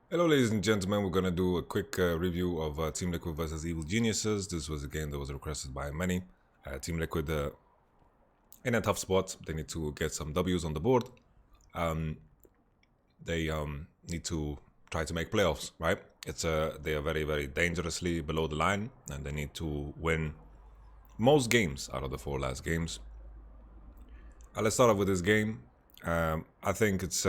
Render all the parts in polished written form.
Hello ladies and gentlemen, we're going to do a quick review of Team Liquid versus Evil Geniuses. This was a game that was requested by many. Team Liquid in a tough spot. They need to get some W's on the board. They need to try to make playoffs, right? They are very, very dangerously below the line, and they need to win most games out of the 4 last games. Let's start off with this game. I think it's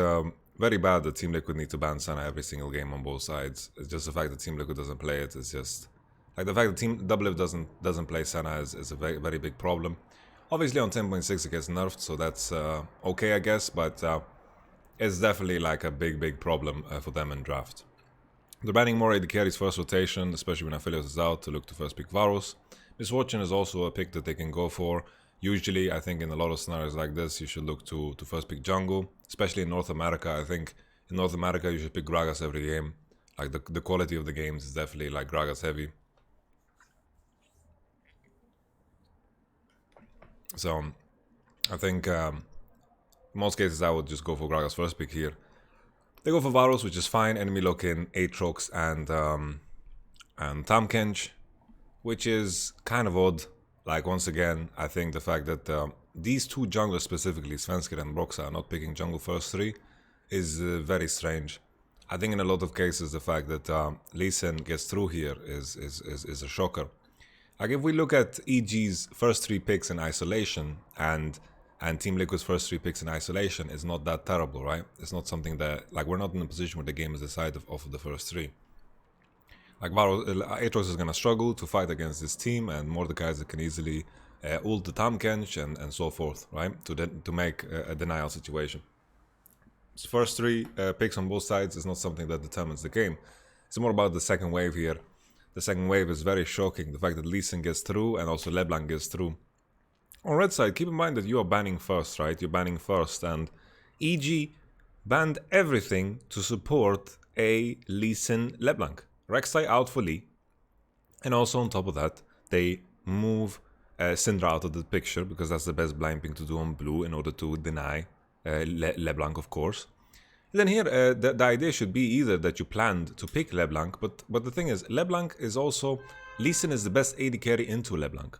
very bad that Team Liquid need to ban Senna every single game on both sides. It's just the fact that Team Liquid doesn't play it. It's just like the fact that Team WF doesn't play Senna is a very, very big problem. Obviously on 10.6 it gets nerfed, so that's okay, I guess, but it's definitely like a big problem for them in draft. They're banning more AD carries first rotation, especially when Affiliate is out, to look to first pick Varus. Misfortune is also a pick that they can go for. Usually, I think in a lot of scenarios like this, you should look to first pick jungle, especially in North America. I think in North America, you should pick Gragas every game. Like the quality of the games is definitely like Gragas heavy. So I think in most cases, I would just go for Gragas first pick here. They go for Varus, which is fine. Enemy lock in Aatrox and Tahm which is kind of odd. Like, once again, I think the fact that these two junglers specifically, Svenskr and Broxa, are not picking jungle first 3 is very strange. I think in a lot of cases the fact that Lee Sin gets through here is a shocker. Like, if we look at EG's first 3 picks in isolation and Team Liquid's first 3 picks in isolation, it's not that terrible, right? It's not something that, like, we're not in a position where the game is decided off of the first 3. Like, Aatrox is gonna struggle to fight against this team, and Mordekaiser can easily ult the Tahm and so forth, right? To make a denial situation. So first 3 picks on both sides is not something that determines the game. It's more about the second wave here. The second wave is very shocking. The fact that Lee Sin gets through and also LeBlanc gets through. On red side, keep in mind that you are banning first, right? You're banning first, and EG banned everything to support a Lee Sin LeBlanc. Rek'Sai out for Lee, and also on top of that, they move Syndra out of the picture because that's the best blind ping to do on blue in order to deny LeBlanc, of course. And then here, the idea should be either that you planned to pick LeBlanc, but the thing is, LeBlanc is also... Lee Sin is the best AD carry into LeBlanc.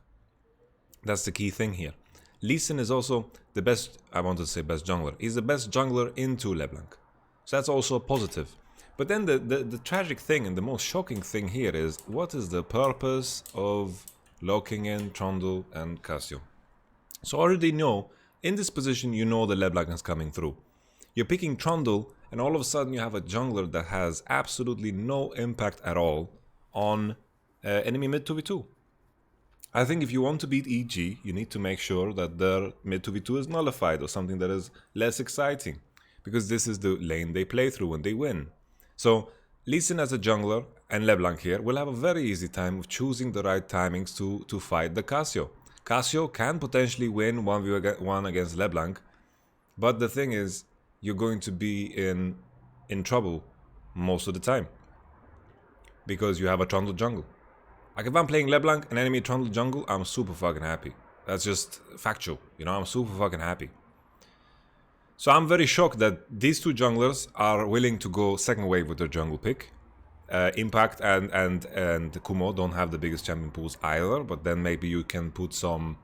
That's the key thing here. Lee Sin is also the best, I want to say best jungler. He's the best jungler into LeBlanc. So that's also a positive. But then the tragic thing and the most shocking thing here is, what is the purpose of locking in Trundle and Cassio? So already know, in this position you know the LeBlanc is coming through. You're picking Trundle and all of a sudden you have a jungler that has absolutely no impact at all on enemy mid 2v2. I think if you want to beat EG, you need to make sure that their mid 2v2 is nullified or something that is less exciting. Because this is the lane they play through when they win. So, Lee Sin as a jungler and LeBlanc here will have a very easy time of choosing the right timings to fight the Cassio. Cassio can potentially win 1v1 against LeBlanc, but the thing is, you're going to be in trouble most of the time. Because you have a Trundle jungle. Like, if I'm playing LeBlanc and enemy Trundle jungle, I'm super fucking happy. That's just factual, you know, I'm super fucking happy. So I'm very shocked that these two junglers are willing to go second wave with their jungle pick. Impact and Kumo don't have the biggest champion pools either, but then maybe you can put some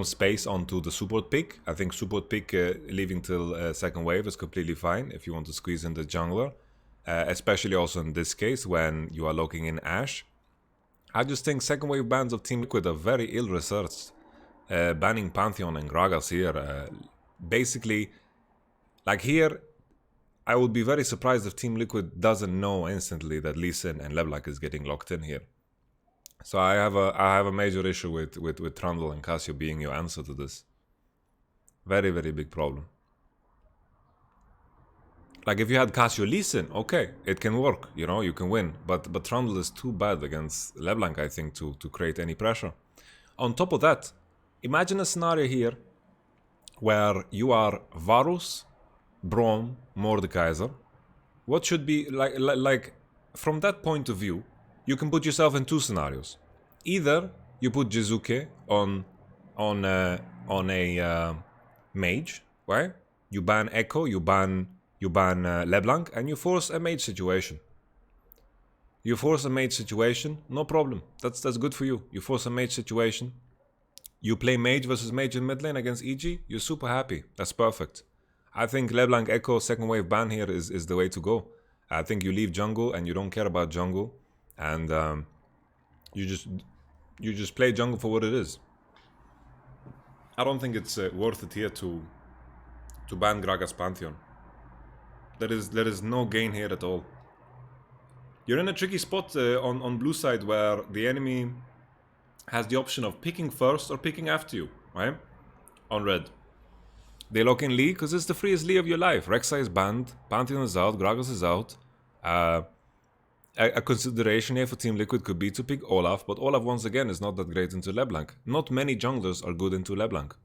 space onto the support pick. I think support pick leaving till second wave is completely fine if you want to squeeze in the jungler. Especially also in this case when you are locking in Ashe. I just think second wave bans of Team Liquid are very ill-researched. Banning Pantheon and Gragas here, basically... Like here, I would be very surprised if Team Liquid doesn't know instantly that Lee Sin and LeBlanc is getting locked in here. So I have a major issue with Trundle and Cassio being your answer to this. Very, very big problem. Like, if you had Cassio Lee Sin, okay, it can work, you know, you can win. But Trundle is too bad against LeBlanc, I think, to create any pressure. On top of that, imagine a scenario here where you are Varus, Braum, Mordekaiser. What should be like from that point of view, you can put yourself in 2 scenarios. Either you put Jizuke on a mage, right? You ban Echo, you ban you ban LeBlanc, and you force a mage situation. You force a mage situation, no problem. That's good for you. You force a mage situation. You play mage versus mage in mid lane against EG, you're super happy. That's perfect. I think LeBlanc Echo second wave ban here is the way to go. I think you leave jungle and you don't care about jungle, and you just play jungle for what it is. I don't think it's worth it here to ban Gragas Pantheon. There is no gain here at all. You're in a tricky spot on blue side where the enemy has the option of picking first or picking after you, right? On red. They lock in Lee because it's the freest Lee of your life. Rek'Sai is banned, Pantheon is out, Gragas is out. A consideration here for Team Liquid could be to pick Olaf, but Olaf once again is not that great into LeBlanc. Not many junglers are good into LeBlanc.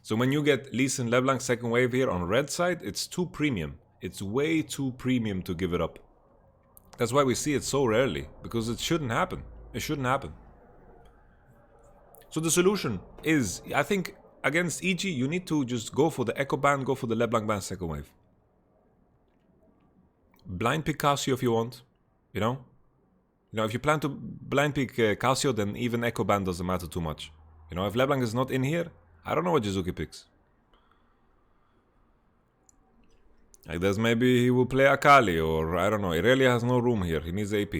So when you get Lee Sin LeBlanc second wave here on red side, it's too premium. It's way too premium to give it up. That's why we see it so rarely, because it shouldn't happen. It shouldn't happen. So the solution is, I think, against EG, you need to just go for the Echo ban, go for the LeBlanc ban second wave. Blind pick Cassio if you want, you know? You know, if you plan to blind pick Cassio, then even Echo ban doesn't matter too much. You know, if LeBlanc is not in here, I don't know what Jizuki picks. Like there's maybe he will play Akali, or I don't know. Irelia has no room here. He needs AP.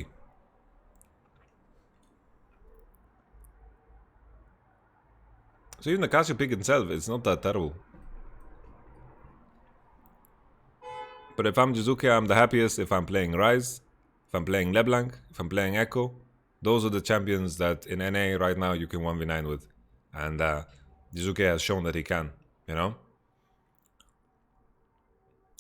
So even the Cassio pick itself, it's not that terrible. But if I'm Jizuki, I'm the happiest if I'm playing Ryze, if I'm playing LeBlanc, if I'm playing Echo. Those are the champions that in NA right now you can 1v9 with. And Jizuki has shown that he can, you know?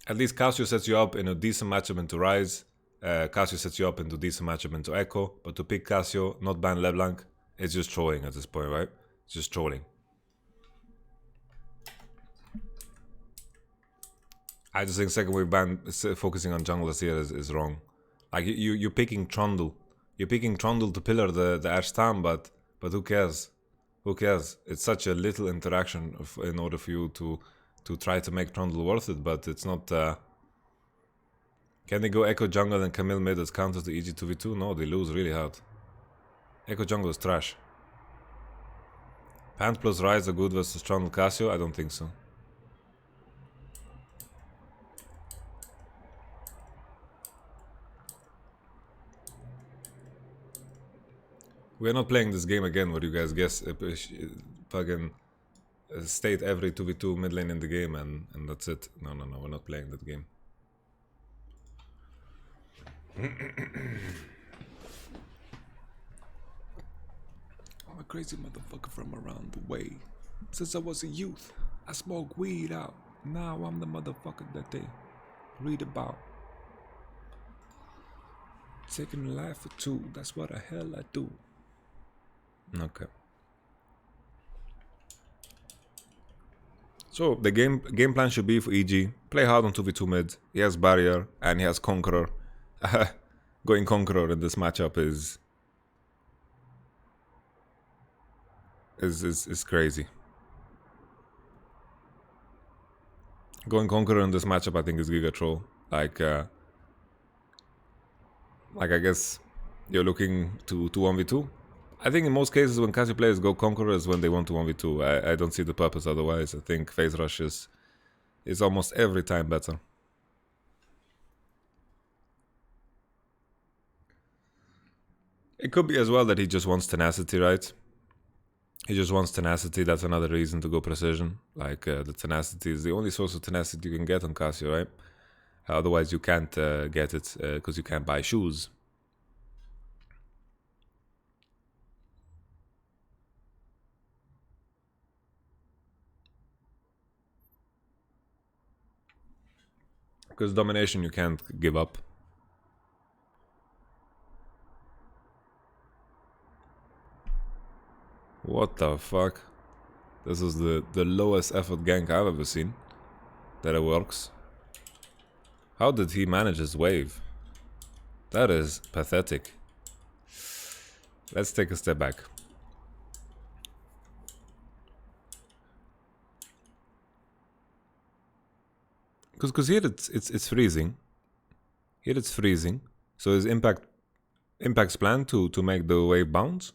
At least Cassio sets you up in a decent matchup into Ryze. Cassio sets you up into a decent matchup into Echo. But to pick Cassio, not ban LeBlanc, it's just trolling at this point, right? It's just trolling. I just think second wave ban focusing on junglers here is wrong. Like you're picking Trundle. You're picking Trundle to pillar the Ashe Tam, but who cares? Who cares? It's such a little interaction in order for you to try to make Trundle worth it, but it's not... Can they go Echo jungle and Camille mid as counter to EG 2v2? No, they lose really hard. Echo jungle is trash. Pant plus Ryze are good versus Trundle Cassio? I don't think so. We're not playing this game again where you guys guess fucking state every 2v2 mid lane in the game and that's it. No, we're not playing that game. I'm a crazy motherfucker from around the way. Since I was a youth, I smoked weed out. Now I'm the motherfucker that they read about. Taking life for two, that's what the hell I do. Okay. So the game plan should be for EG. Play hard on 2v2 mid. He has barrier and he has Conqueror. Going Conqueror in this matchup is crazy. Going Conqueror in this matchup I think is Giga Troll. Like I guess you're looking to 1v2. I think in most cases when Cassio players go Conqueror is when they want to 1v2. I don't see the purpose otherwise. I think Phase Rush is almost every time better. It could be as well that he just wants tenacity, right? He just wants tenacity. That's another reason to go precision. Like the tenacity is the only source of tenacity you can get on Cassio, right? Otherwise you can't get it because you can't buy shoes. Because domination you can't give up. What the fuck? This is the lowest effort gank I've ever seen. That it works. How did he manage his wave? That is pathetic. Let's take a step back. Because here it's freezing. Here it's freezing. So is Impact's plan to make the wave bounce?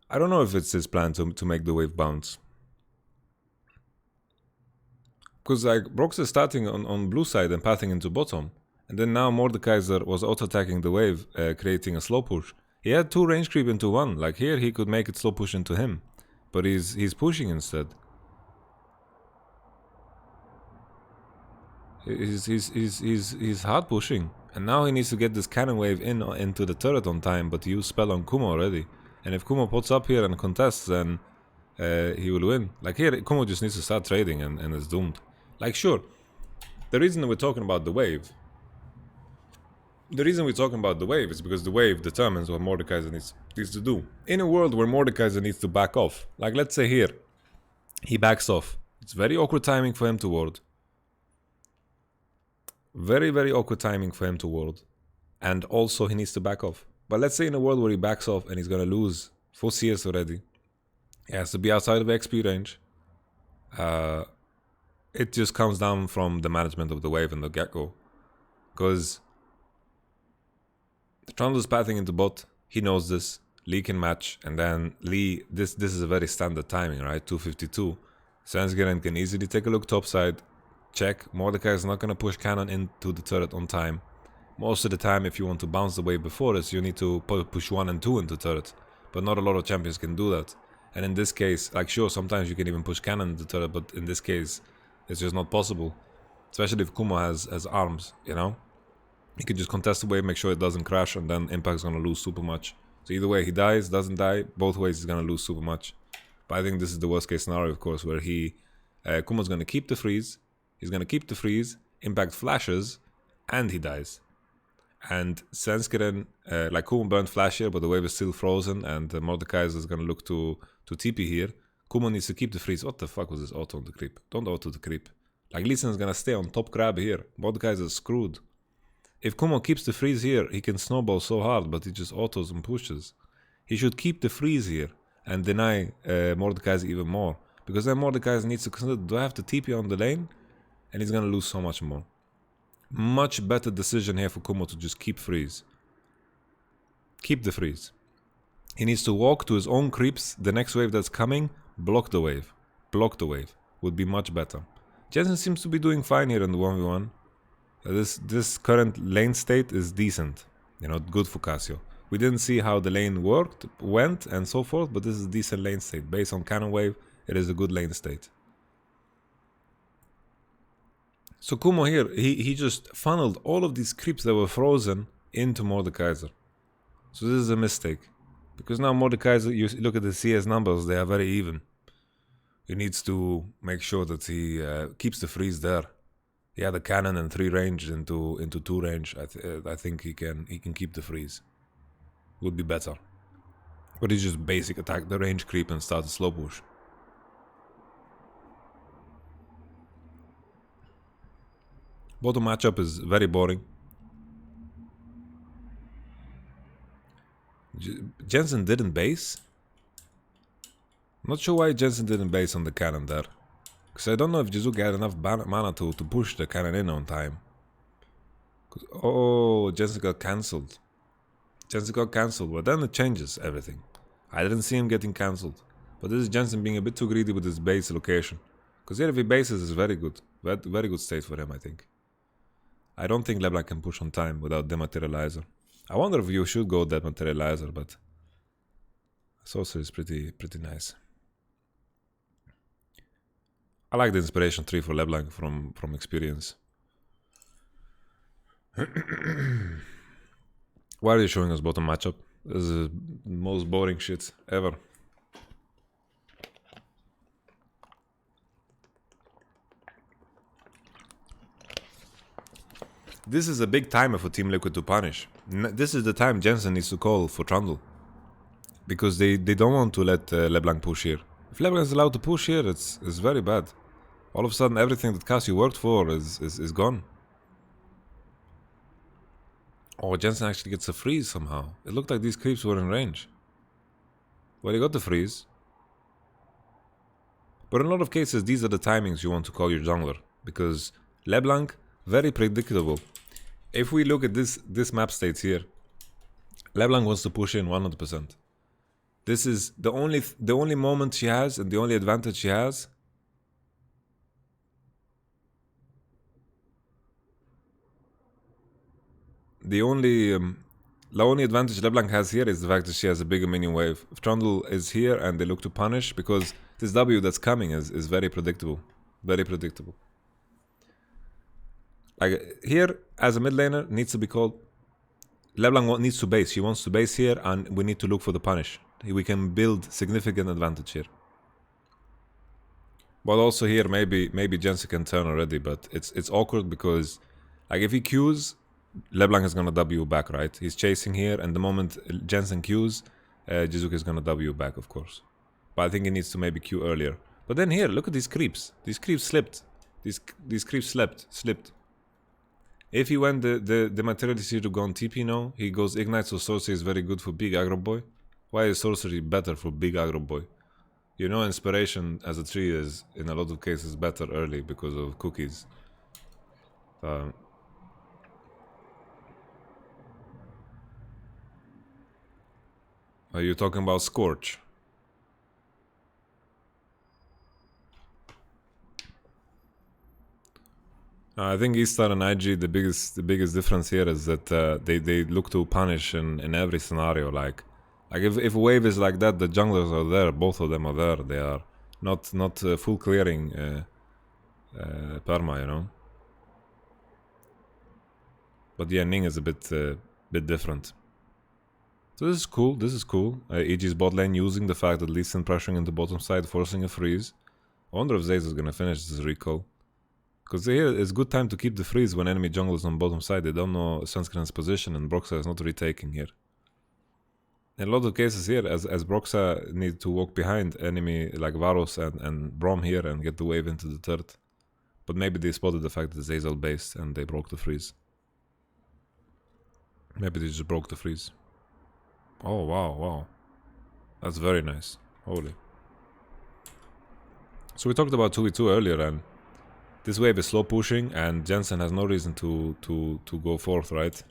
I don't know if it's his plan to make the wave bounce. Because like Brox is starting on blue side and pathing into bottom. And then now Mordekaiser was auto-attacking the wave, creating a slow push. He had 2 range creep into 1. Like here he could make it slow push into him. But he's pushing instead. He's hard pushing. And now he needs to get this cannon wave into the turret on time, but he used spell on Kumo already. And if Kumo puts up here and contests, then he will win. Like here, Kumo just needs to start trading and is doomed. Like sure, the reason we're talking about the wave... The reason we're talking about the wave is because the wave determines what Mordekaiser needs to do. In a world where Mordekaiser needs to back off, like let's say here, he backs off. It's very awkward timing for him to ward. Very, very awkward timing for him to ward. And also he needs to back off. But let's say in a world where he backs off and he's gonna lose 4 CS already. He has to be outside of XP range. It just comes down from the management of the wave and the get-go. Because Trundle's pathing into bot, he knows this. Lee can match, and then Lee, this is a very standard timing, right? 252. Sensgaren can easily take a look topside, check. Mordecai is not going to push cannon into the turret on time. Most of the time, if you want to bounce the wave before this, you need to push 1 and 2 into turret. But not a lot of champions can do that. And in this case, like sure, sometimes you can even push cannon into turret, but in this case, it's just not possible. Especially if Kumo has arms, you know? He can just contest the wave, make sure it doesn't crash, and then Impact's gonna lose super much. So either way, he dies, doesn't die, both ways he's gonna lose super much. But I think this is the worst case scenario, of course, where Kumo's gonna keep the freeze, he's gonna keep the freeze, Impact flashes, and he dies. And Sensgaren, like Kumo burned flash here, but the wave is still frozen, and Mordekaiser is gonna look to TP here. Kumo needs to keep the freeze. What the fuck was this auto on the creep? Don't auto the creep. Like Lee Sin is gonna stay on top grab here. Mordekaiser is screwed. If Kumo keeps the freeze here, he can snowball so hard, but he just autos and pushes. He should keep the freeze here and deny Mordekaiser even more. Because then Mordekaiser needs to consider, do I have to TP on the lane? And he's gonna lose so much more. Much better decision here for Kumo to just keep freeze. Keep the freeze. He needs to walk to his own creeps, the next wave that's coming, block the wave. Block the wave. Would be much better. Jensen seems to be doing fine here in the 1v1. This current lane state is decent, you know, good for Casio. We didn't see how the lane went and so forth, but this is a decent lane state. Based on cannon wave, it is a good lane state. So Kumo here, he just funneled all of these creeps that were frozen into Mordekaiser. So this is a mistake. Because now Mordekaiser, you look at the CS numbers, they are very even. He needs to make sure that he keeps the freeze there. He had a cannon and 3 range into 2 range. I think he can keep the freeze. Would be better. But he just basic attack the range creep and start a slow push. Bottom matchup is very boring. Jensen didn't base. Not sure why Jensen didn't base on the cannon there. Because I don't know if Jizuki had enough mana to push the cannon in on time. Oh, Jensen got cancelled. Jensen got cancelled, but then it changes everything. I didn't see him getting cancelled. But this is Jensen being a bit too greedy with his base location. Because here if he bases is very good. Very good state for him, I think. I don't think LeBlanc can push on time without Dematerializer. I wonder if you should go Dematerializer, but Sorcery is pretty nice. I like the inspiration tree for LeBlanc from experience. Why are you showing us bottom matchup? This is the most boring shit ever. This is a big timer for Team Liquid to punish. This is the time Jensen needs to call for Trundle. Because they don't want to let LeBlanc push here. If LeBlanc is allowed to push here, it's very bad. All of a sudden, everything that Cassie worked for is gone. Oh, Jensen actually gets a freeze somehow. It looked like these creeps were in range. Well, he got the freeze. But in a lot of cases, these are the timings you want to call your jungler. Because LeBlanc, very predictable. If we look at this map states here, LeBlanc wants to push in 100%. This is the only moment she has and the only advantage she has. The only advantage LeBlanc has here is the fact that she has a bigger minion wave. If Trundle is here and they look to punish, because this W that's coming is very predictable. Very predictable. Like here, as a mid laner, needs to be called. LeBlanc needs to base. She wants to base here, and we need to look for the punish. We can build significant advantage here. But also here, maybe Jensen can turn already, but it's awkward because, like, if he Qs, LeBlanc is gonna W back, right? He's chasing here, and the moment Jensen Qs, Jizuka is gonna W back, of course. But I think he needs to maybe Q earlier. But then here, look at these creeps. These creeps slipped. These creeps slipped. If he went the materiality to go on TP now, he goes Ignite, so sorcery is very good for big aggro boy. Why is sorcery better for big aggro boy? You know, inspiration as a tree is in a lot of cases better early because of cookies. Are you talking about Scorch? I think Eastar and IG, the biggest difference here is that they look to punish in every scenario. Like if a wave is like that, the junglers are there. Both of them are there. They are not full clearing perma, you know. But yeah, Ning is a bit different. So this is cool. This is cool. EG's bot lane using the fact that Lee Sin pressuring into bottom side, forcing a freeze. I wonder if Zayz is gonna finish this recall. Because here it's good time to keep the freeze when enemy jungle is on bottom side. They don't know Sunscreen's position and Broxa is not retaking here. In a lot of cases here, as Broxa need to walk behind enemy like Varus and Braum here and get the wave into the third. But maybe they spotted the fact that Zayzal based and they broke the freeze. Maybe they just broke the freeze. Oh wow. That's very nice. Holy. So we talked about 2v2 earlier, and this wave is slow pushing, and Jensen has no reason to go forth, right?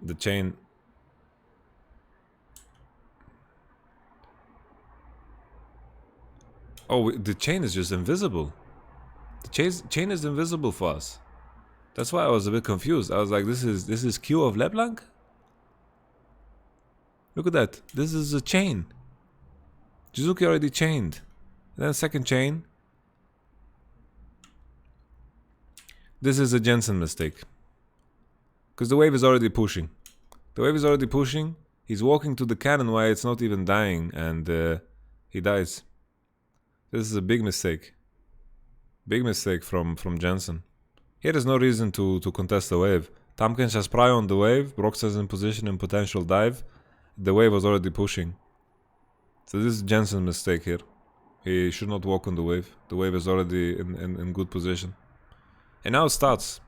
The chain. Oh, the chain is just invisible. The chain is invisible for us. That's why I was a bit confused. I was like, this is Q of LeBlanc? Look at that. This is a chain. Jizuki already chained. And then second chain. This is a Jensen mistake. Because the wave is already pushing. He's walking to the cannon while it's not even dying, and he dies. This is a big mistake. Big mistake from Jensen. Here is no reason to contest the wave. Tamkins has pry on the wave. Brox is in position in potential dive. The wave was already pushing. So this is Jensen's mistake here. He should not walk on the wave. The wave is already in good position. And now it starts.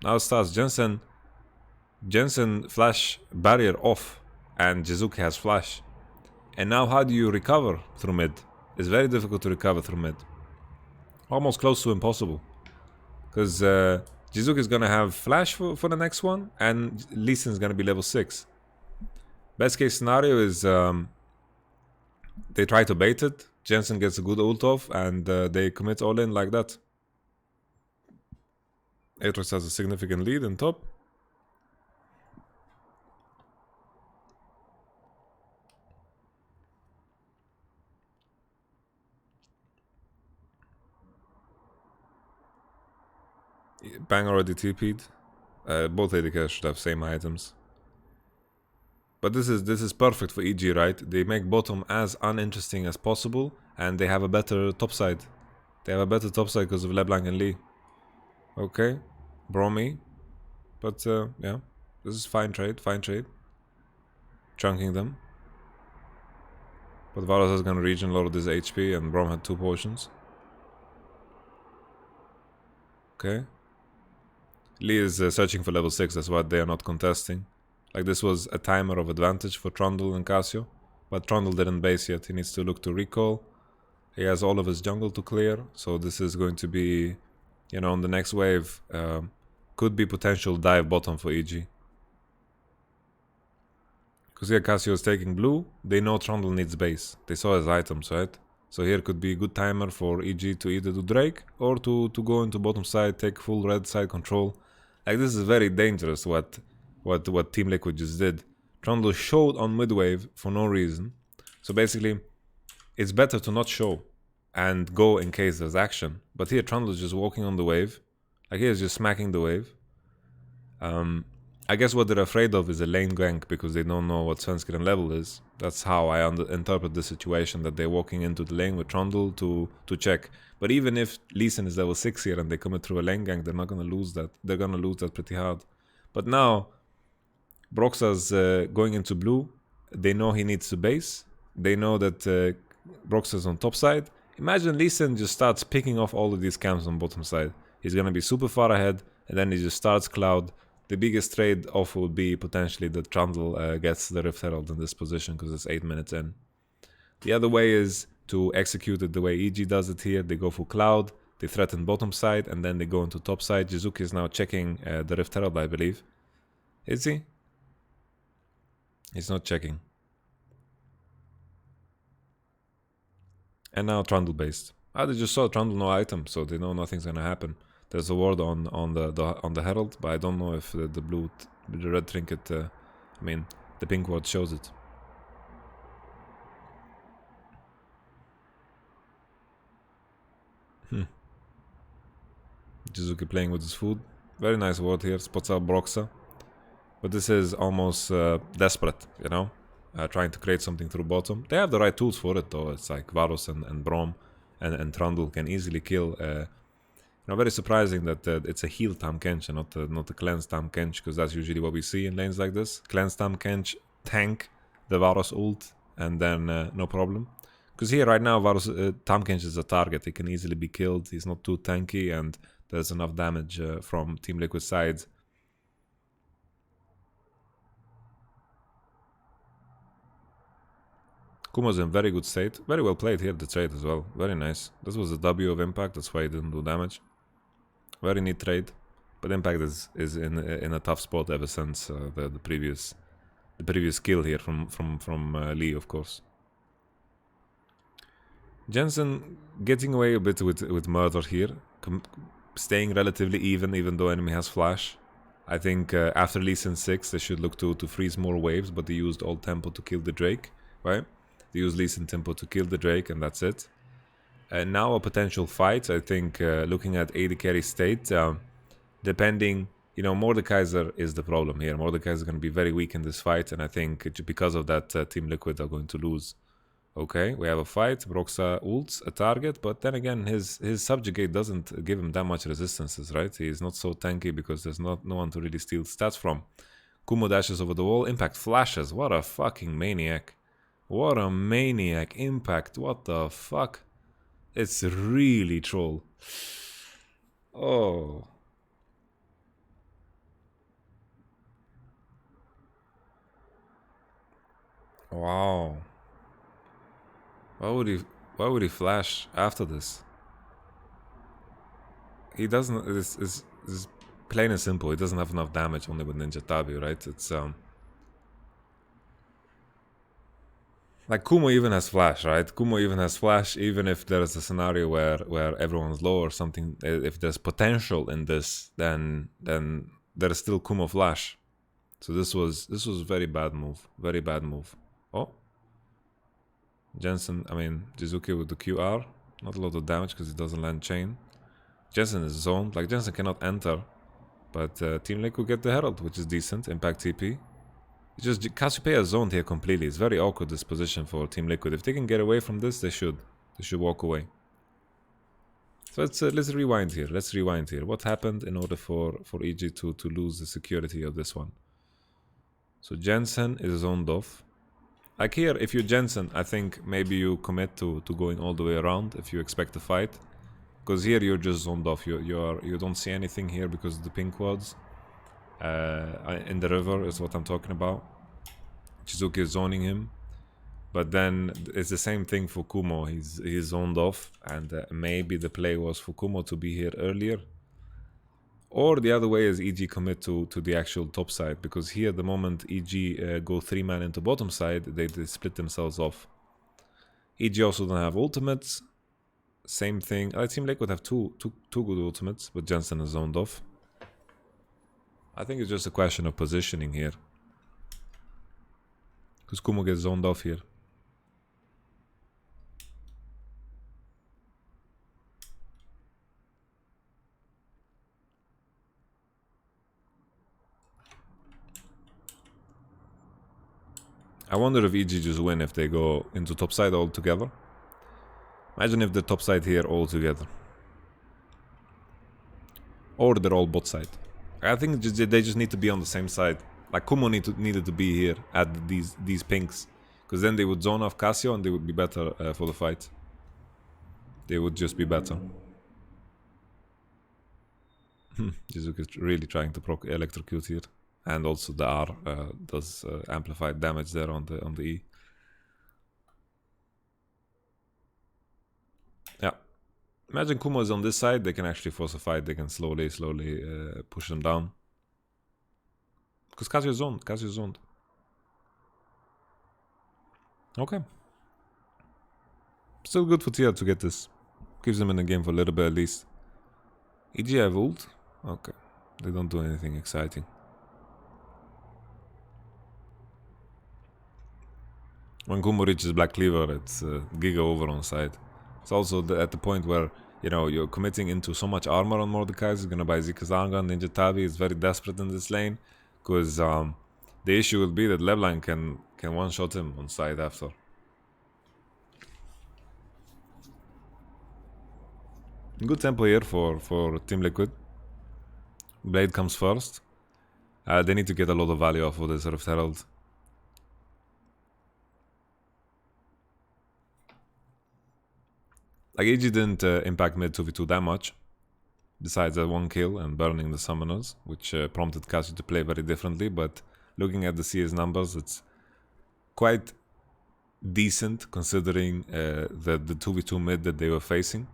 Jensen flash barrier off, and Jizuki has flash. And now how do you recover through mid? It's very difficult to recover through mid. Almost close to impossible. Because Jizuki is gonna have flash for the next one, and Lee Sin is gonna be level 6. Best case scenario is they try to bait it, Jensen gets a good ult off, and they commit all in like that. Aatrox has a significant lead in top. Bang already TP'd. Both AD carries should have same items. But this is perfect for EG, right? They make bottom as uninteresting as possible, and they have a better top side. They have a better top side because of LeBlanc and Lee. Okay, Bromy. But yeah, this is fine trade. Chunking them. But Varus is gonna regen load this HP, and Braum had 2 potions. Okay. Lee is searching for level 6, that's why they are not contesting. Like, this was a timer of advantage for Trundle and Cassio. But Trundle didn't base yet, he needs to look to recall. He has all of his jungle to clear, so this is going to be you know, on the next wave, could be potential dive bottom for EG. Because here Cassio's taking blue, they know Trundle needs base. They saw his items, right? So here could be a good timer for EG to either do Drake or to go into bottom side, take full red side control. Like, this is very dangerous what Team Liquid just did. Trundle showed on mid wave for no reason. So basically, it's better to not show and go in case there's action. But here Trundle is just walking on the wave. Like, he's just smacking the wave. I guess what they're afraid of is a lane gank because they don't know what Svenskeren level is. That's how I interpret the situation, that they're walking into the lane with Trundle to check. But even if Lee Sin is level 6 here and they commit through a lane gank, they're not going to lose that. They're going to lose that pretty hard. But now, Broxa's going into blue. They know he needs to base. They know that Broxa's on top side. Imagine Lee Sin just starts picking off all of these camps on bottom side. He's going to be super far ahead, and then he just starts Cloud. The biggest trade off would be potentially that Trundle gets the Rift Herald in this position because it's 8 minutes in. The other way is to execute it the way EG does it here. They go for Cloud, they threaten bottom side, and then they go into top side. Jizuki is now checking the Rift Herald, I believe. Is he? He's not checking. And now Trundle based. They just saw Trundle no item, so they know nothing's gonna happen. There's a ward on the Herald, but I don't know if the red trinket, I mean, the pink ward shows it. Jizuki playing with his food. Very nice ward here, spots out Broxa. But this is almost desperate, you know? Trying to create something through bottom. They have the right tools for it though. It's like Varus and Brom and Trundle can easily kill. Very surprising that it's a heal Tahm Kench and not a cleanse Tahm Kench, because that's usually what we see in lanes like this. Cleanse Tahm Kench, tank the Varus ult, and then no problem. Because here right now Varus Tahm Kench is a target. He can easily be killed. He's not too tanky, and there's enough damage from Team Liquid side. Kumo's in very good state. Very well played here, the trade as well. Very nice. This was a W of impact, that's why he didn't do damage. Very neat trade. But Impact is in a tough spot ever since the previous kill here from Lee, of course. Jensen getting away a bit with murder here. Staying relatively even though enemy has flash. I think after Lee Sin 6 they should look to freeze more waves, but they used all tempo to kill the Drake, right? They used Lee Sin tempo to kill the Drake, and that's it. And now a potential fight, I think, looking at AD carry state, depending, Mordekaiser is the problem here. Mordekaiser is going to be very weak in this fight, and I think because of that, Team Liquid are going to lose. Okay, we have a fight. Broxa ults a target, but then again, his subjugate doesn't give him that much resistances, right? He is not so tanky because there's no one to really steal stats from. Kumo dashes over the wall. Impact flashes. What a fucking maniac. What a maniac. Impact. What the fuck? It's really troll. Oh. Wow. Why would he flash after this? He doesn't. It's plain and simple. He doesn't have enough damage only with Ninja Tabi, right? It's like Kumo even has flash, right? Kumo even has flash, even if there's a scenario where everyone's low or something. If there's potential in this, then there is still Kumo flash. So this was a very bad move. Very bad move. Oh. Jensen, Jizuki with the QR. Not a lot of damage because he doesn't land chain. Jensen is zoned. Like, Jensen cannot enter. But Team Liquid get the Herald, which is decent. Impact TP. It's just Cassiopeia is zoned here completely. It's very awkward, this position for Team Liquid. If they can get away from this, they should. They should walk away. So let's rewind here. Let's rewind here. What happened in order for EG to lose the security of this one? So Jensen is zoned off. Like here, if you're Jensen, I think maybe you commit to going all the way around if you expect a fight. Because here you're just zoned off. You don't see anything here because of the pink quads. In the river is what I'm talking about. Jizuki is zoning him. But then it's the same thing for Kumo. He's zoned off. And maybe the play was for Kumo to be here earlier. Or the other way is EG commit to the actual top side, because here at the moment EG go 3-man into bottom side, they split themselves off. EG also don't have ultimates. Same thing. Team Liquid have two good ultimates, but Jensen is zoned off. I think it's just a question of positioning here, because Kumo gets zoned off here. I wonder if EG just win if they go into top side all together. Imagine if the top side here all together. Or they're all bot side. I think they just need to be on the same side. Like Kumo needed to be here at these pinks, because then they would zone off Casio and they would be better for the fight. They would just be better. Jizuke is really trying to proc electrocute here, and also the R does amplified damage there on the E. Yeah. Imagine Kumo is on this side, they can actually force a fight, they can slowly push them down. Because Casio is zoned. Okay. Still good for TR to get this. Keeps them in the game for a little bit at least. EG have ult? Okay. They don't do anything exciting. When Kumo reaches Black Cleaver, it's Giga over on side. It's also at the point where, you know, you're committing into so much armor on Mordekaiser. He's gonna buy Zikazanga. Ninja Tabi is very desperate in this lane, because the issue will be that LeBlanc can one-shot him on side after. Good tempo here for Team Liquid. Blade comes first. They need to get a lot of value off of this Rift Herald. Like, EG didn't impact mid 2v2 that much, besides that one kill and burning the summoners, which prompted Casio to play very differently, but looking at the CS numbers, it's quite decent considering the 2v2 mid that they were facing.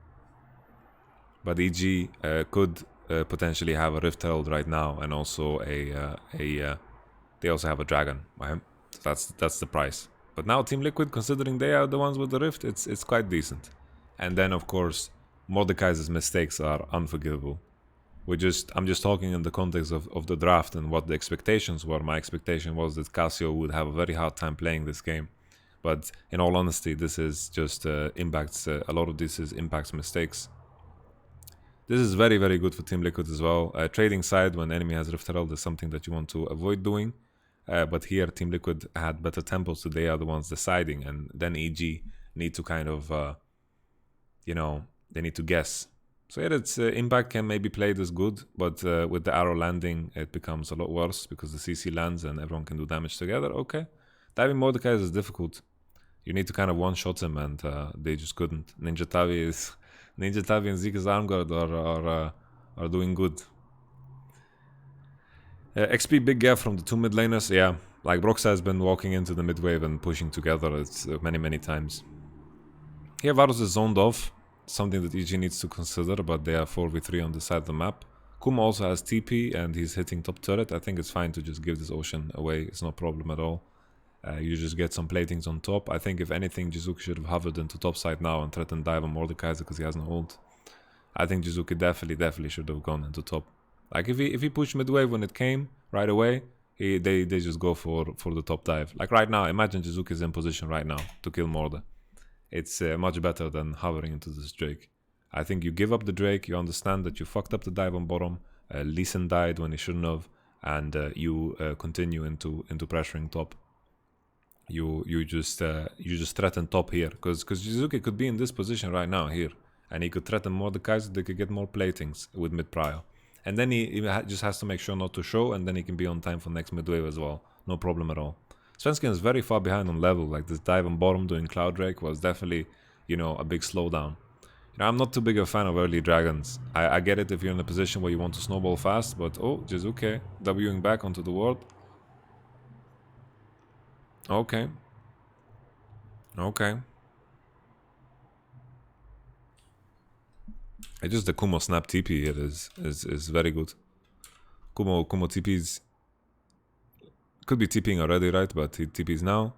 But EG could potentially have a Rift Herald right now, and also they also have a Dragon, right? So that's the price. But now Team Liquid, considering they are the ones with the Rift, it's quite decent. And then of course Mordekaiser's mistakes are unforgivable. I'm just talking in the context of the draft and what the expectations were. My expectation was that Casio would have a very hard time playing this game. But in all honesty, this is just impacts. A lot of this is impacts mistakes. This is very, very good for Team Liquid as well. Trading side when enemy has Rift Herald is something that you want to avoid doing. But here Team Liquid had better tempos, so they are the ones deciding. And then EG need to kind of, they need to guess. So yeah, its impact can maybe play this good, but with the arrow landing, it becomes a lot worse because the CC lands and everyone can do damage together. Okay. Diving Mordekaiser is difficult. You need to kind of one-shot him, and they just couldn't. Ninja Tabi and Zika's Armguard are doing good. XP big gap from the two mid laners. Yeah, like Broxa has been walking into the mid wave and pushing together. It's many times. Here Varus is zoned off. Something that EG needs to consider, but they are 4v3 on the side of the map. Kumo also has TP and he's hitting top turret. I think it's fine to just give this Ocean away. It's no problem at all. You just get some platings on top. I think if anything, Jizuki should have hovered into top side now and threatened dive on Mordekaiser because he has no ult. I think Jizuki definitely should have gone into top. Like if he pushed mid wave when it came right away, they just go for the top dive. Like right now, imagine Jizuki is in position right now to kill Morde. It's much better than hovering into this Drake. I think you give up the Drake, you understand that you fucked up the dive on bottom, Lee Sin died when he shouldn't have, and you continue into pressuring top. You just threaten top here, because Jizuki could be in this position right now here, and he could threaten Mordekaiser. They could get more platings with mid prio, and then he just has to make sure not to show, and then he can be on time for next mid wave as well. No problem at all. Svenskin is very far behind on level. Like this dive on bottom doing Cloud Drake was definitely, a big slowdown. I'm not too big a fan of early dragons. I get it if you're in a position where you want to snowball fast, but oh, Jizuke Wing back onto the ward. Okay. It's just the Kumo snap TP here is very good. Kumo TPs. Could be TPing already, right? But he TPs now.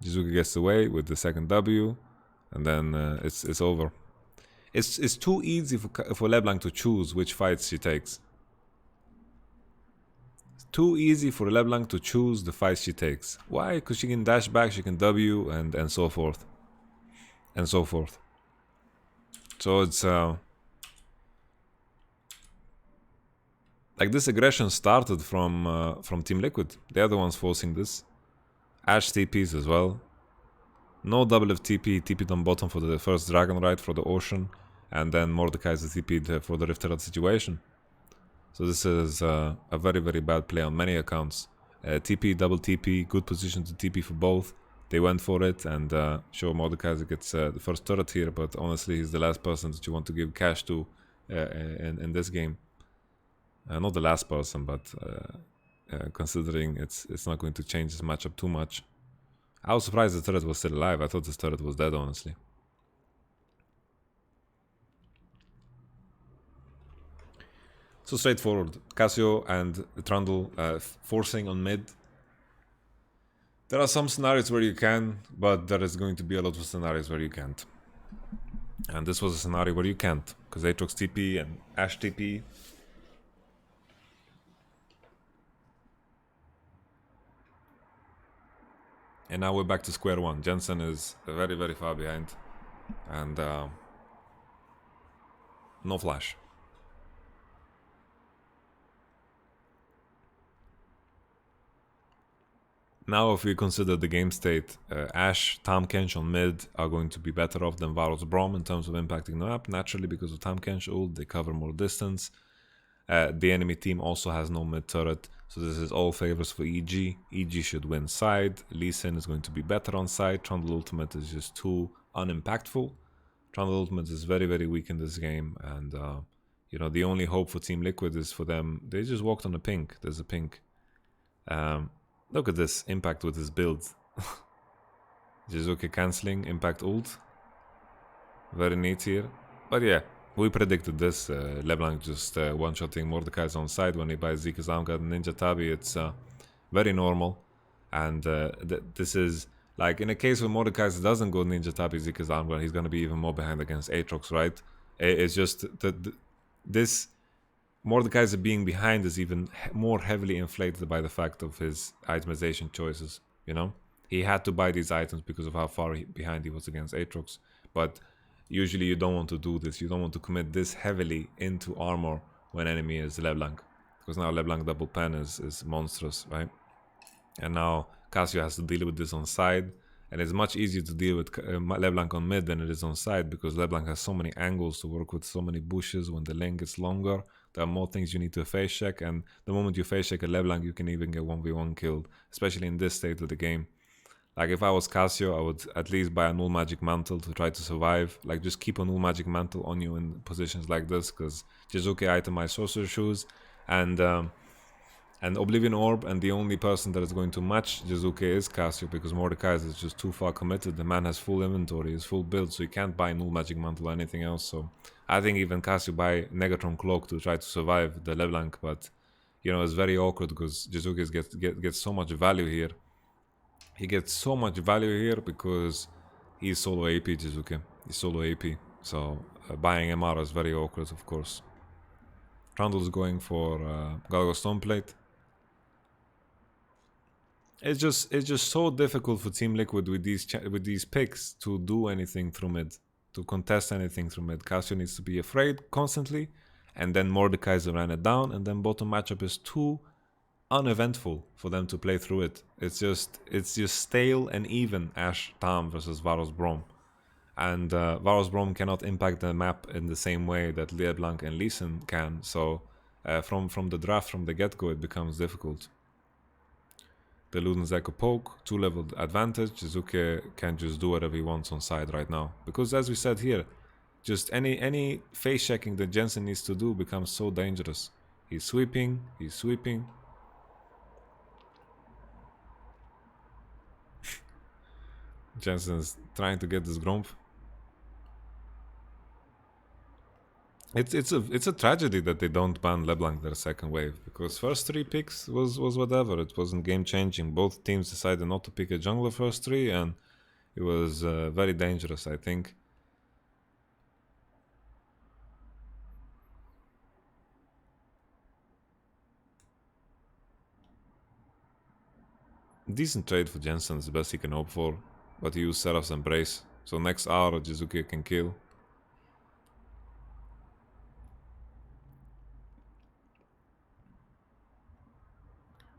Jizuke gets away with the second W, and then it's over. It's too easy for LeBlanc to choose which fights she takes. It's too easy for LeBlanc to choose the fights she takes. Why? Because she can dash back, she can W, and so forth. And so forth. So it's like this aggression started from Team Liquid. They're the ones forcing this. Ashe TPs as well. No double of TP'd on bottom for the first Dragon Ride for the Ocean, and then Mordecai is TP'd for the Rift Herald situation. So this is a very, very bad play on many accounts. TP, double TP, good position to TP for both. They went for it, and sure, Mordecai gets the first turret here, but honestly, he's the last person that you want to give cash to in this game. Not the last person, but considering it's not going to change this matchup too much. I was surprised the turret was still alive. I thought this turret was dead, honestly. So straightforward. Cassio and Trundle forcing on mid. There are some scenarios where you can, but there is going to be a lot of scenarios where you can't. And this was a scenario where you can't, because Aatrox TP and Ashe TP. And now we're back to square one. Jensen is very, very far behind. And no flash. Now if we consider the game state, Ashe, Tahm on mid are going to be better off than Varus Braum in terms of impacting the map. Naturally, because of Tahm ult, they cover more distance. The enemy team also has no mid turret, so this is all favors for EG. EG should win side. Lee Sin is going to be better on side. Trundle ultimate is just too unimpactful. Trundle ultimate is very, very weak in this game, and you know, the only hope for Team Liquid is for them. They just walked on a pink. There's a pink. Look at this impact with his build. Jizuke cancelling impact ult. Very neat here. But yeah, we predicted this. LeBlanc just one-shotting Mordekai's on side when he buys Zika's Armguard and Ninja Tabi. It's very normal. And this is like in a case where Mordekai's doesn't go Ninja Tabi Zika's Armguard, he's going to be even more behind against Aatrox, right? It's just this Mordekai's being behind is even more heavily inflated by the fact of his itemization choices, you know? He had to buy these items because of how far behind he was against Aatrox. But usually you don't want to do this. You don't want to commit this heavily into armor when enemy is LeBlanc. Because now LeBlanc double pen is monstrous, right? And now Cassio has to deal with this on side. And it's much easier to deal with LeBlanc on mid than it is on side, because LeBlanc has so many angles to work with, so many bushes. When the lane gets longer, there are more things you need to face check. And the moment you face check a LeBlanc, you can even get 1v1 killed, especially in this state of the game. Like if I was Cassio, I would at least buy a null magic mantle to try to survive. Like just keep a null magic mantle on you in positions like this, because Jizuke itemized sorcerer shoes and Oblivion Orb, and the only person that is going to match Jizuke is Cassio, because Mordecai is just too far committed. The man has full inventory, is full build, so he can't buy null magic mantle or anything else. So I think even Cassio buy Negatron Cloak to try to survive the LeBlanc, but you know, it's very awkward because Jizuke gets so much value here. He gets so much value here because he's solo AP, Jizuke. He's solo AP. So buying MR is very awkward, of course. Trundle's going for Galgo Stoneplate. It's just so difficult for Team Liquid with these picks to do anything through mid, to contest anything through mid. Cassio needs to be afraid constantly, and then Mordekaiser ran it down, and then bottom matchup is too uneventful for them to play through it. It's just stale and even Ashe Tahm versus Varus Braum. And Varus Braum cannot impact the map in the same way that LeBlanc and Lee Sin can, so from the draft, from the get-go, it becomes difficult. The Luden's Echo Poke, 2-level advantage. Jizuke can just do whatever he wants on side right now. Because as we said here, just any face checking that Jensen needs to do becomes so dangerous. He's sweeping. Jensen's trying to get this Gromp. It's a tragedy that they don't ban LeBlanc their second wave, because first three picks was whatever. It wasn't game changing. Both teams decided not to pick a jungler first three, and it was very dangerous, I think. Decent trade for Jensen is the best he can hope for, but he used Seraph's Embrace, so next hour Jizuki can kill.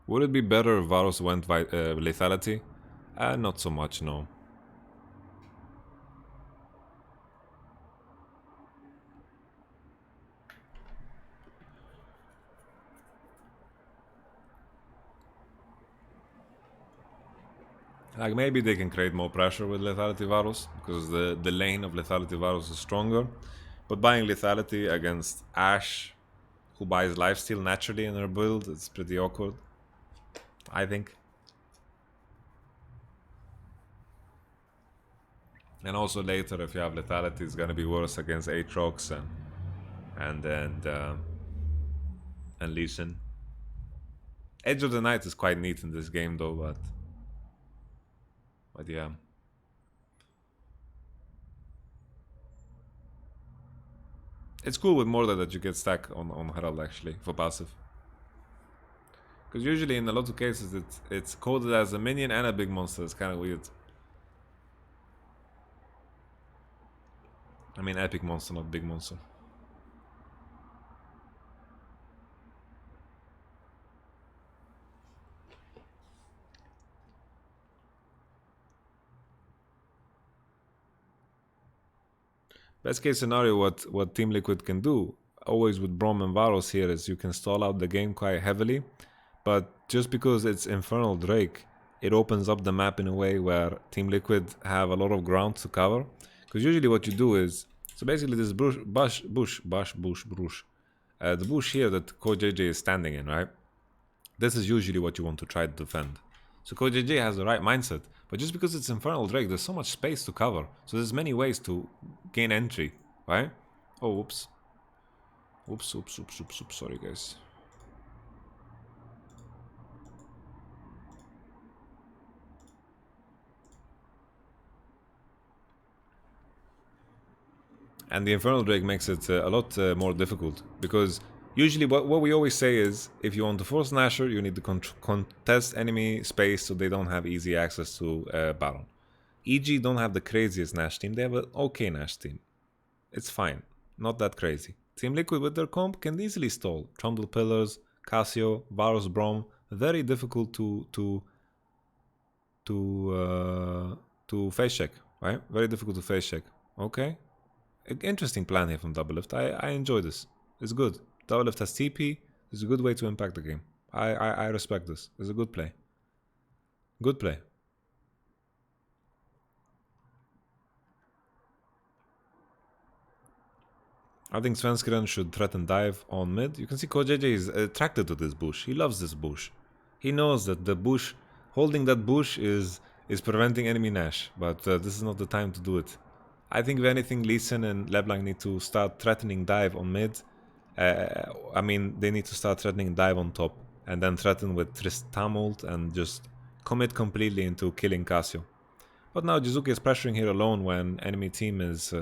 Would it be better if Varus went lethality? Not so much, no. Like, maybe they can create more pressure with lethality Varus, because the lane of lethality Varus is stronger. But buying lethality against Ashe, who buys lifesteal naturally in her build, it's pretty awkward, I think. And also later, if you have lethality, it's gonna be worse against Aatrox and Lee Sin. Edge of the Night is quite neat in this game though, but yeah. It's cool with Mordor that you get stack on Herald actually for passive. Because usually in a lot of cases it's coded as a minion and a big monster. It's kind of weird. I mean epic monster, not big monster. Best case scenario, what Team Liquid can do, always with Brom and Varus here, is you can stall out the game quite heavily, but just because it's Infernal Drake, it opens up the map in a way where Team Liquid have a lot of ground to cover. Because usually what you do is, so basically this bush, the bush here that CoJJ is standing in, right? This is usually what you want to try to defend. So CoJJ has the right mindset, but just because it's Infernal Drake, there's so much space to cover. So there's many ways to gain entry, right? Oh, whoops. Oops, sorry guys. And the Infernal Drake makes it a lot more difficult, because usually what we always say is, if you want to force Nasher, you need to contest enemy space so they don't have easy access to Baron. EG don't have the craziest Nash team, they have an okay Nash team. It's fine, not that crazy. Team Liquid with their comp can easily stall. Trundle Pillars, Cassio, Varus Brom, very difficult to face check, right? Very difficult to face check. Okay. Interesting plan here from Doublelift. I enjoy this. It's good. Doublelift has TP. It's a good way to impact the game. I respect this. It's a good play. Good play. I think Svenskeren should threaten dive on mid. You can see KoJJ is attracted to this bush. He loves this bush. He knows that the bush, holding that bush is preventing enemy Nash, but this is not the time to do it. I think if anything, Lee Sin and LeBlanc need to start threatening dive on mid. I mean, they need to start threatening dive on top, and then threaten with Tristam ult and just commit completely into killing Cassio. But now Jizuki is pressuring here alone when enemy team is...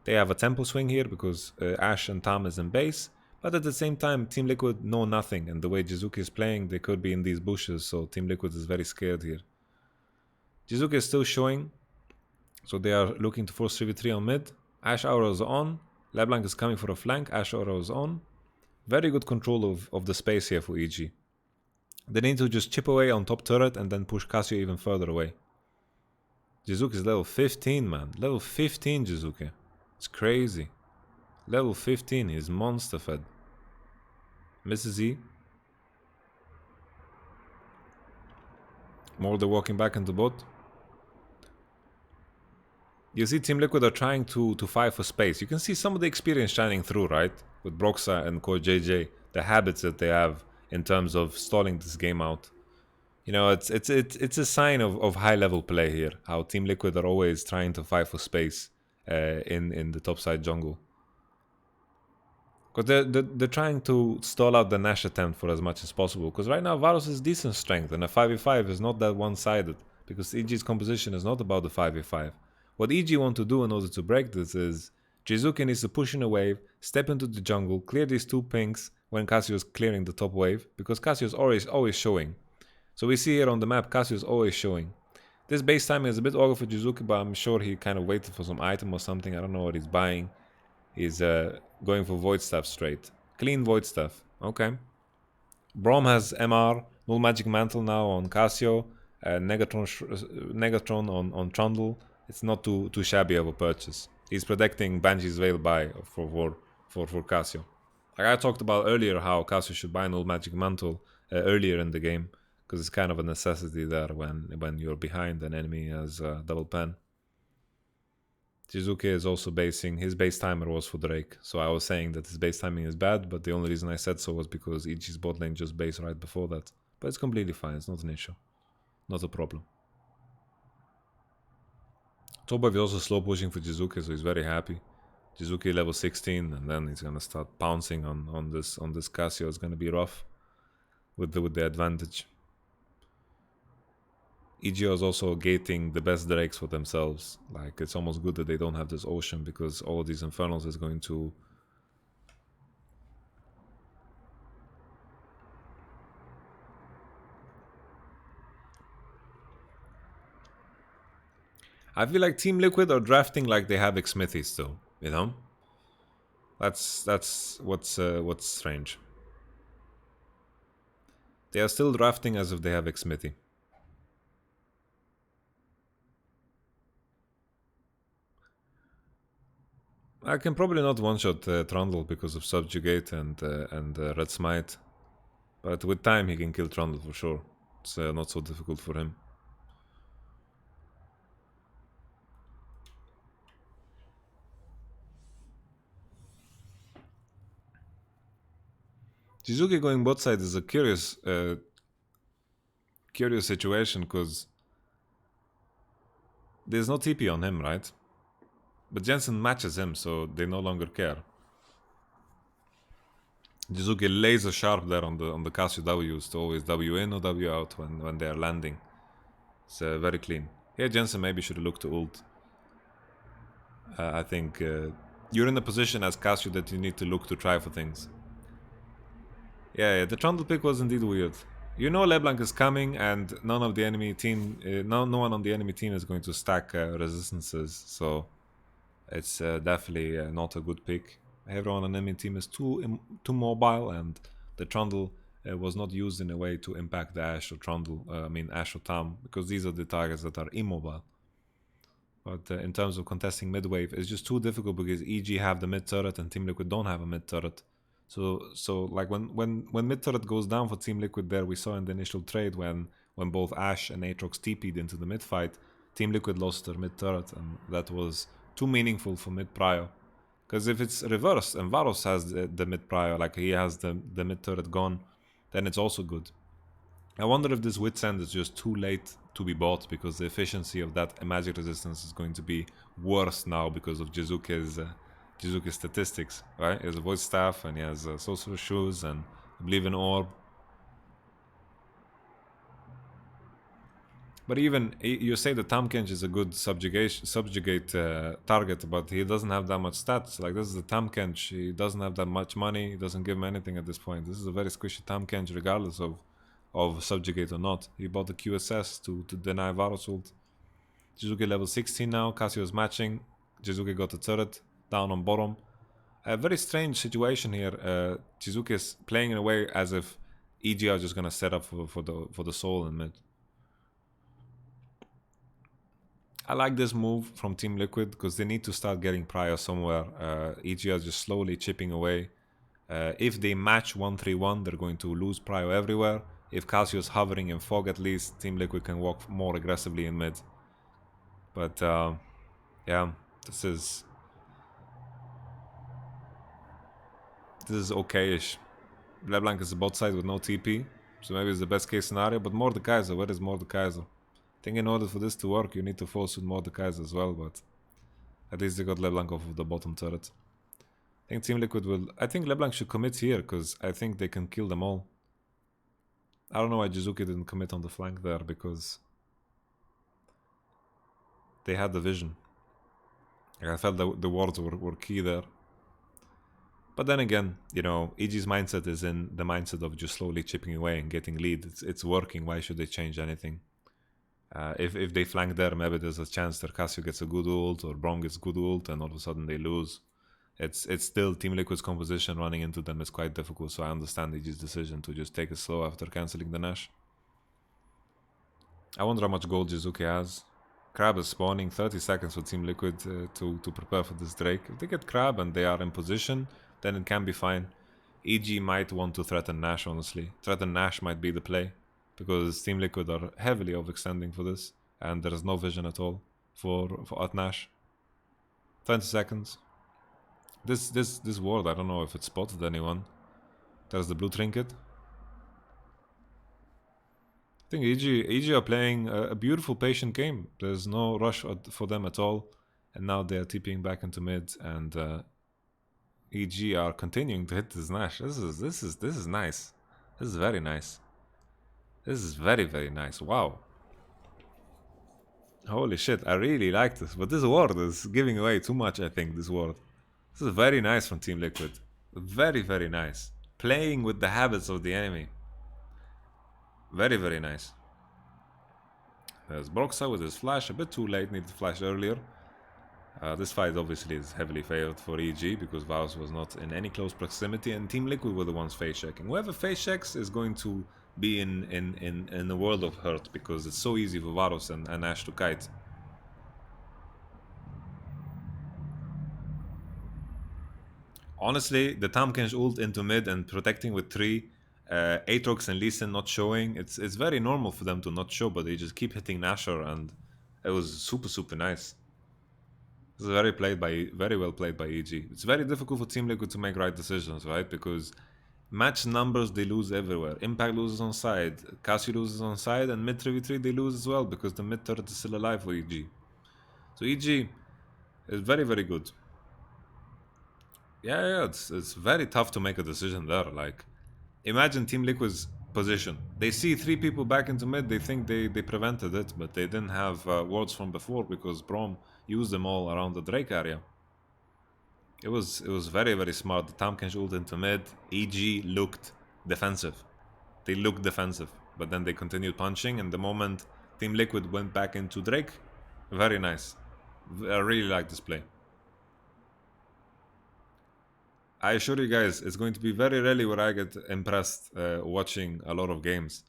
they have a tempo swing here because Ashe and Tam is in base. But at the same time, Team Liquid know nothing, and the way Jizuki is playing, they could be in these bushes, so Team Liquid is very scared here. Jizuki is still showing, so they are looking to force 3v3 on mid. Ashe Aura is on, LeBlanc is coming for a flank, Ashe Aura is on. Very good control of the space here for EG. They need to just chip away on top turret and then push Cassio even further away. Jizuki is level 15, man. Level 15 Jizuki. It's crazy. Level 15, he's monster fed. Misses E. Morder walking back into bot. You see Team Liquid are trying to fight for space. You can see some of the experience shining through, right? With Broxa and KoJJ. The habits that they have in terms of stalling this game out. You know, it's a sign of high level play here. How Team Liquid are always trying to fight for space in the topside jungle. Because they're trying to stall out the Nash attempt for as much as possible. Because right now Varus is decent strength, and a 5v5 is not that one-sided. Because EG's composition is not about the 5v5. What EG want to do in order to break this is Jizuke needs to push in a wave, step into the jungle, clear these two pinks when Cassio's clearing the top wave, because Cassio's always showing. So we see here on the map, Cassio's always showing. This base timing is a bit awkward for Jizuke, but I'm sure he kind of waited for some item or something. I don't know what he's buying. He's going for Void Staff straight. Clean Void Staff. Okay. Braum has MR, Null Magic Mantle now on Cassio, Negatron on Trundle. It's not too shabby of a purchase. He's protecting Banshee's Veil by for Cassio. Like I talked about earlier, how Cassio should buy Null Magic Mantle earlier in the game, because it's kind of a necessity there when you're behind an enemy has double pen. Jizuke is also basing, his base timer was for Drake, so I was saying that his base timing is bad, but the only reason I said so was because EG's bot lane just based right before that. But it's completely fine, it's not an issue. Not a problem. Top wave is also slow pushing for Jizuke, so he's very happy. Jizuke level 16, and then he's gonna start pouncing on this Cassio. It's gonna be rough with the advantage. EGO is also gating the best Drakes for themselves. Like, it's almost good that they don't have this ocean, because all of these Infernals is going to... I feel like Team Liquid are drafting like they have Xmithy still, you know? That's what's strange. They are still drafting as if they have Xmithy. I can probably not one-shot Trundle because of Subjugate and Red Smite. But with time he can kill Trundle for sure. It's not so difficult for him. Jizuke going bot side is a curious situation, because there's no TP on him, right? But Jensen matches him, so they no longer care. Jizuke laser sharp there on the Cassio W's to always W in or W out when they are landing. It's very clean. Here Jensen maybe should look to ult. I think you're in a position as Cassio that you need to look to try for things. Yeah, the Trundle pick was indeed weird. You know LeBlanc is coming, and none of the enemy team, no one on the enemy team is going to stack resistances, so it's definitely not a good pick. Everyone on the enemy team is too mobile, and the Trundle was not used in a way to impact the Ashe or Trundle, Ashe or Tam, because these are the targets that are immobile. But in terms of contesting mid-wave, it's just too difficult because EG have the mid-turret and Team Liquid don't have a mid-turret. So like when mid-turret goes down for Team Liquid there, we saw in the initial trade when both Ashe and Aatrox TP'd into the mid-fight, Team Liquid lost their mid-turret, and that was too meaningful for mid-prio. Because if it's reversed and Varus has the mid-prio, like he has the mid-turret gone, then it's also good. I wonder if this Wit's End is just too late to be bought, because the efficiency of that magic resistance is going to be worse now because of Jizuke's statistics, right? He has a Void Staff, and he has Sorcerer's Shoes, and I believe an Orb. But even, you say that Tahm-Kench is a good subjugate target, but he doesn't have that much stats. Like, this is the Tahm-Kench, he doesn't have that much money, he doesn't give him anything at this point. This is a very squishy Tahm-Kench regardless of subjugate or not. He bought the QSS to deny Varus ult. Jizuke level 16 now, Cassio is matching, Jizuke got the turret, down on bottom. A very strange situation here. Jizuke is playing in a way as if EG are just gonna set up for the soul in mid. I like this move from Team Liquid because they need to start getting prio somewhere. EG are just slowly chipping away. If they match 1-3-1, they're going to lose prio everywhere. If Cassio is hovering in fog, at least Team Liquid can walk more aggressively in mid. But yeah, this is okay-ish. LeBlanc is the bot side with no TP, so maybe it's the best case scenario. But Mordekaiser, where is Mordekaiser? I think in order for this to work, you need to force with Mordekaiser as well, but at least they got LeBlanc off of the bottom turret. I think Team Liquid will... I think LeBlanc should commit here, because I think they can kill them all. I don't know why Jizuki didn't commit on the flank there, because they had the vision. Like, I felt that the wards were key there. But then again, you know, EG's mindset is in the mindset of just slowly chipping away and getting lead. It's working. Why should they change anything? If they flank there, maybe there's a chance that Casio gets a good ult or Braum gets good ult, and all of a sudden they lose. It's still Team Liquid's composition running into them is quite difficult, so I understand EG's decision to just take it slow after cancelling the Nash. I wonder how much gold Jizuki has. Crab is spawning, 30 seconds for Team Liquid to prepare for this Drake. If they get Crab and they are in position, then it can be fine. EG might want to threaten Nash, honestly. Threaten Nash might be the play, because Team Liquid are heavily overextending for this, and there is no vision at all for at Nash. 20 seconds. This ward, I don't know if it spotted anyone. There's the blue trinket. I think EG are playing a beautiful, patient game. There's no rush for them at all, and now they are TPing back into mid, and EG are continuing to hit this Nash. This is nice. This is very nice. This is very, very nice. Wow. Holy shit, I really like this, but this ward is giving away too much, I think, this ward. This is very nice from Team Liquid. Very, very nice. Playing with the habits of the enemy. Very, very nice. There's Broxa with his flash, a bit too late, needed to flash earlier. This fight obviously is heavily favored for EG because Varus was not in any close proximity, and Team Liquid were the ones face checking. Whoever face checks is going to be in the world of hurt, because it's so easy for Varus and Ash to kite. Honestly, the Tahm Kench ult into mid and protecting with 3, Aatrox and Lee Sin not showing, it's very normal for them to not show, but they just keep hitting Nashor, and it was super nice. This is very well played by EG. It's very difficult for Team Liquid to make right decisions, right? Because match numbers, they lose everywhere. Impact loses on side, Cassie loses on side, and mid 3v3 they lose as well, because the mid turret is still alive for EG. So EG is very good. Yeah, it's very tough to make a decision there. Like, imagine Team Liquid's position. They see 3 people back into mid, they think they prevented it, but they didn't have wards from before because Braum used them all around the Drake area. It was very smart. The Tahm Kench ult into mid. EG looked defensive. They looked defensive, but then they continued punching, and the moment Team Liquid went back into Drake, very nice. I really like this play. I assure you guys, it's going to be very rarely where I get impressed watching a lot of games.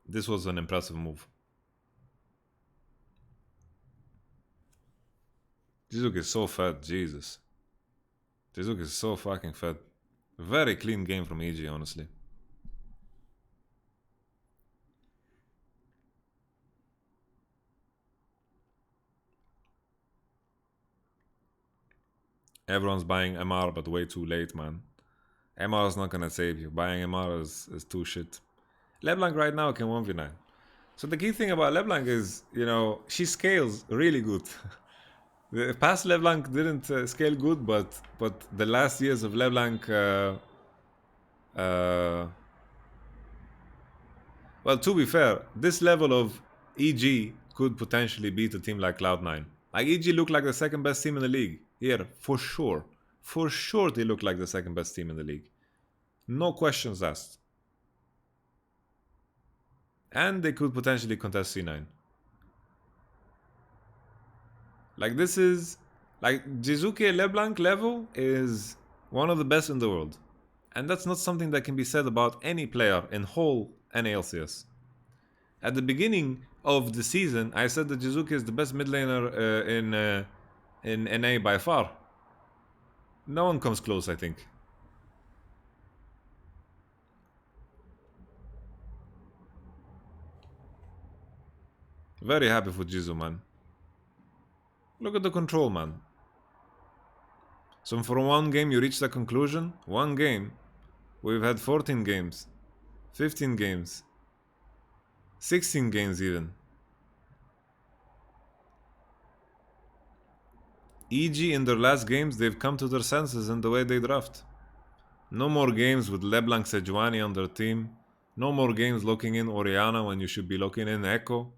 This was an impressive move. Jizuki is so fed, Jesus. Jizuki is so fucking fed. Very clean game from EG, honestly. Everyone's buying MR, but way too late, man. MR is not gonna save you. Buying MR is too shit. LeBlanc right now can 1v9. So the key thing about LeBlanc is, you know, she scales really good. The past LeBlanc didn't scale good, but the last years of LeBlanc, well, to be fair, this level of EG could potentially beat a team like Cloud9. Like, EG look like the second best team in the league. Here, for sure. For sure they look like the second best team in the league. No questions asked. And they could potentially contest C9. Like, this is... Like, Jizuki LeBlanc level is one of the best in the world. And that's not something that can be said about any player in whole NALCS. At the beginning of the season, I said that Jizuki is the best mid laner in NA by far. No one comes close, I think. Very happy for Jizu, man. Look at the control, man. So from one game you reach the conclusion? One game. We've had 14 games. 15 games. 16 games even. EG in their last games, they've come to their senses in the way they draft. No more games with LeBlanc Sejuani on their team. No more games locking in Oriana when you should be locking in Echo.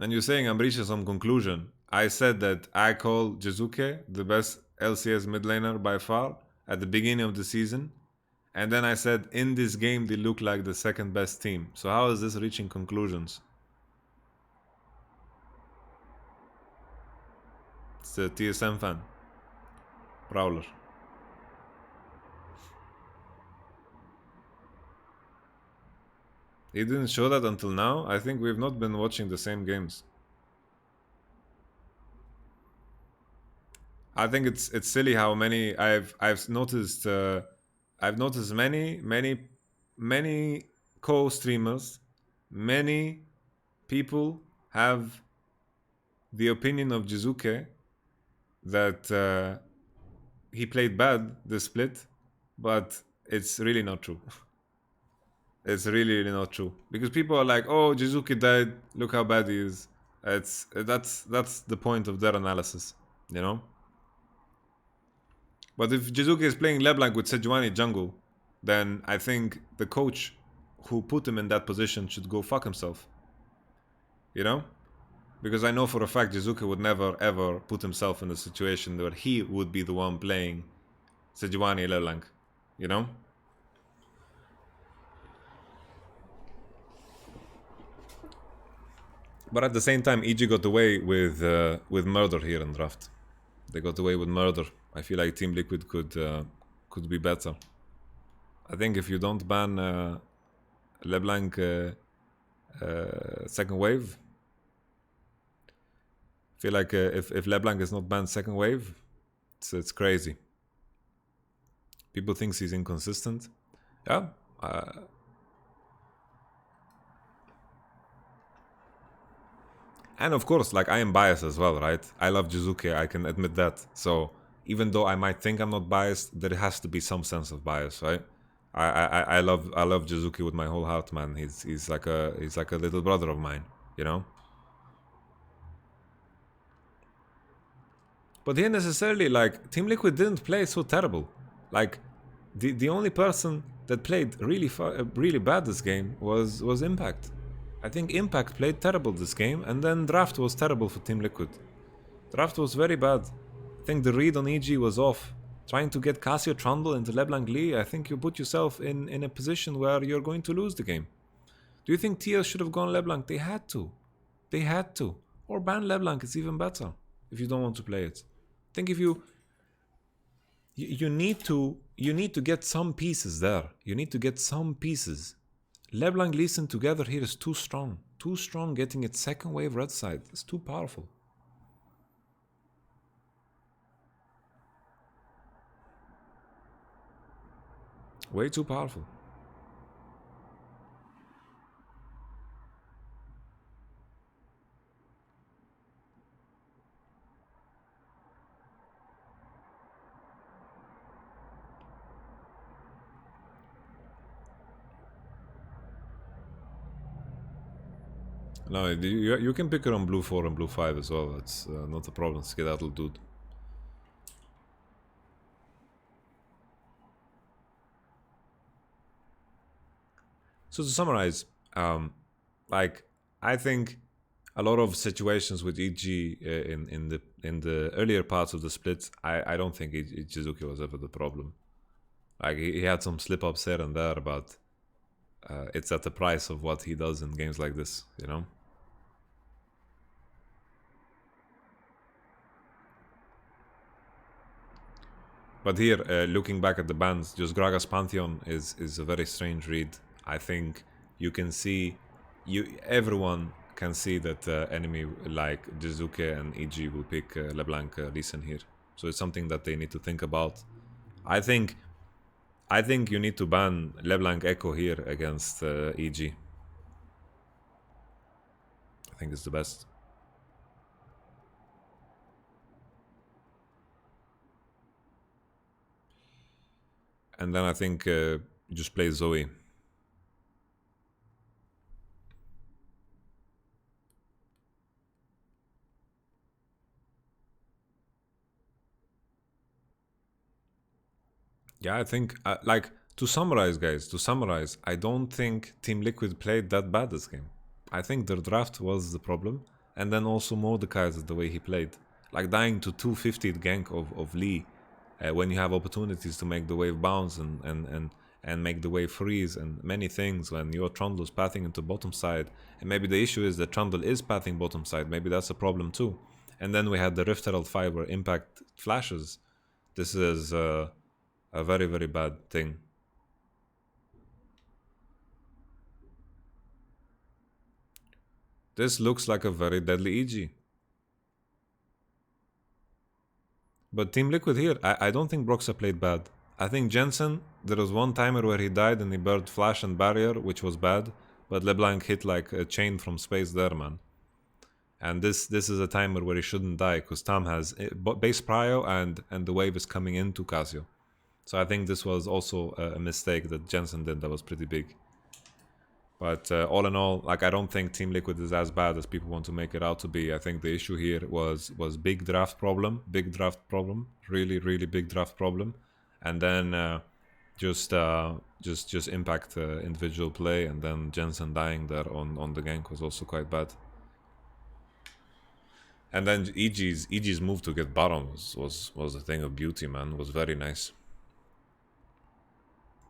And you're saying I'm reaching some conclusion. I said that I call Jizuke the best LCS mid laner by far at the beginning of the season. And then I said in this game they look like the second best team. So how is this reaching conclusions? It's a TSM fan. Prowler. He didn't show that until now. I think we've not been watching the same games. I think it's silly how many I've noticed many co-streamers, many people have the opinion of Jizuke that he played bad this split, but it's really not true. It's really not true, because people are like, "Oh, Jizuke died. Look how bad he is." That's the point of their analysis, you know. But if Jizuke is playing LeBlanc with Sejuani jungle, then I think the coach who put him in that position should go fuck himself. You know? Because I know for a fact Jizuke would never ever put himself in a situation where he would be the one playing Sejuani LeBlanc. You know? But at the same time, EG got away with murder here in draft. They got away with murder. I feel like Team Liquid could be better. I think if you don't ban LeBlanc second wave, I feel like if LeBlanc is not banned second wave, it's crazy. People think he's inconsistent. Yeah. And of course, like, I am biased as well, right? I love Jizuke, I can admit that. So even though I might think I'm not biased, there has to be some sense of bias, right? I love Jizuke with my whole heart, man. He's like a little brother of mine, you know? But here necessarily, like, Team Liquid didn't play so terrible. Like, the only person that played really bad this game was Impact. I think Impact played terrible this game, and then Draft was terrible for Team Liquid. Draft was very bad. I think the read on EG was off. Trying to get Cassio Trundle into LeBlanc Lee, I think you put yourself in a position where you're going to lose the game. Do you think TS should have gone LeBlanc? They had to. They had to. Or ban LeBlanc, it's even better if you don't want to play it. I think if you need to get some pieces there. You need to get some pieces. LeBlanc Lee Sin together here is too strong. Too strong, getting its second wave red side. It's too powerful. Way too powerful. No, you can pick her on blue 4 and blue 5 as well. That's not a problem. Skedaddle dude. So to summarize, like, I think a lot of situations with EG in the earlier parts of the split, I don't think Jizuki was ever the problem. Like, he had some slip ups here and there, but it's at the price of what he does in games like this, you know. But here, looking back at the bans, just Gragas Pantheon is a very strange read. I think you can see, everyone can see that enemy like Jizuke and EG will pick LeBlanc Lee Sin here. So it's something that they need to think about. I think you need to ban LeBlanc Echo here against EG. I think it's the best. and then I think you just play Zoe. Yeah, I think, like, to summarize, guys, I don't think Team Liquid played that bad this game. I think their draft was the problem, and then also Mordekaiser, the way he played. Like, dying to 250 gank of Lee, when you have opportunities to make the wave bounce and make the wave freeze and many things, when your Trundle's pathing into bottom side. And maybe the issue is that Trundle is pathing bottom side, maybe that's a problem too. And then we had the Rift Herald Fiber impact flashes. This is a very, very bad thing. This looks like a very deadly EG. But Team Liquid here, I don't think Broxa played bad. I think Jensen, there was one timer where he died and he burned Flash and Barrier, which was bad. But LeBlanc hit like a chain from space there, man. And this is a timer where he shouldn't die, because Tam has base prio and the wave is coming into Casio. So I think this was also a mistake that Jensen did that was pretty big. But all in all, like, I don't think Team Liquid is as bad as people want to make it out to be. I think the issue here was big draft problem, really, really big draft problem, and then just impact individual play, and then Jensen dying there on the gank was also quite bad. And then EG's move to get bottom was a thing of beauty, man. Was very nice.